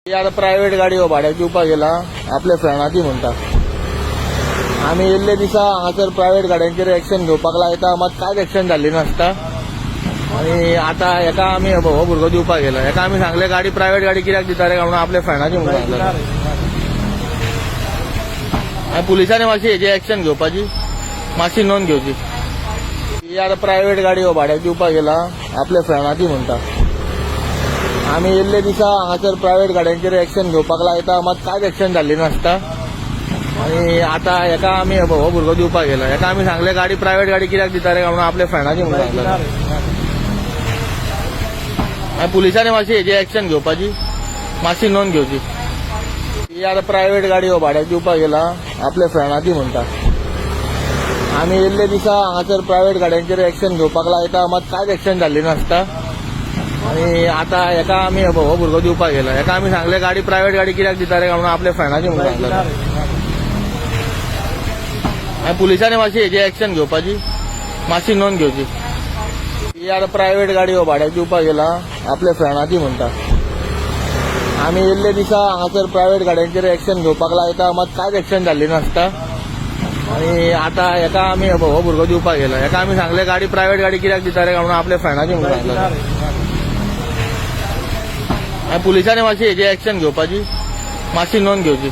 आता प्रायव्हेट गाडी हो भाड्याची उभा गेला आपल्या फ्रेंडाची म्हणटा आम्ही येल्ले दिसा हांगासर प्रायव्हेट गाड्यांचेर एक्शन घेवपाक लायता मात कांयच एक्शन जाल्ली नासता आणि आता एका आम्ही हो भुरगो दिवपाक गेला एका आम्ही सांगले गाडी प्रायव्हेट गाडी कित्याक दिता रे म्हणून आपल्या फ्रेंडाची म्हणून सांगलें आनी पुलिसांनी मातशी हेजी एक्शन घेवपाची मातशी नोंद घेवची ही आता प्रायव्हेट गाडी हो भाड्याची उभा गेला आपल्या फ्रेंडाची म्हणटा आम्ही येल्ले दिसा हांगासर प्रायव्हेट गाड्यांचेर एक्शन घेवपाक लायता मात कांयच एक्शन जाल्ली नासता आणि आता एका आम्ही हो भुरगो दिवपाक गेला एका आम्ही सांगले गाडी प्रायव्हेट गाडी कित्याक दिता रे म्हणून आपल्या फ्रेंडाची म्हणून सांगलें आनी पुलिसांनी मातशी हेजी एक्शन घेवपाची मातशी नोंद घेवची ही आता प्रायव्हेट गाडी हो भाड्याची उभा गेला आपल्या फ्रेंडाची म्हणटा आम्ही येल्ले दिसा हांगासर प्रायव्हेट गाड्यांचेर एक्शन घेवपाक लायता मात कांयच एक्शन जाल्ली नासता आणि आता एका आम्ही हो भुरगो दिवपाक गेला एका आम्ही सांगले गाडी प्रायव्हेट गाडी कित्याक दिता रे म्हणून आपल्या फ्रेंडाची म्हणून सांगलें आनी पुलिसांनी मातशी हेजी एक्शन घेवपाची मातशी नोंद घेवची ही आता प्रायव्हेट गाडी हो भाड्याची उभा गेला आपल्या फ्रेंडाची म्हणटा आम्ही येल्ले दिसा हांगासर प्रायव्हेट गाड्यांचेर एक्शन घेवपाक लायता मात कांयच एक्शन जाल्ली नासता आणि आता एका आम्ही हो भुरगो दिवपाक गेला एका आम्ही सांगले गाडी प्रायव्हेट गाडी कित्याक दिता रे म्हणून आपल्या फ्रेंडाची म्हणून सांगलें आनी पुलिसांनी मातशी हेजी एक्शन घेवपाची मातशी नोंद घेवची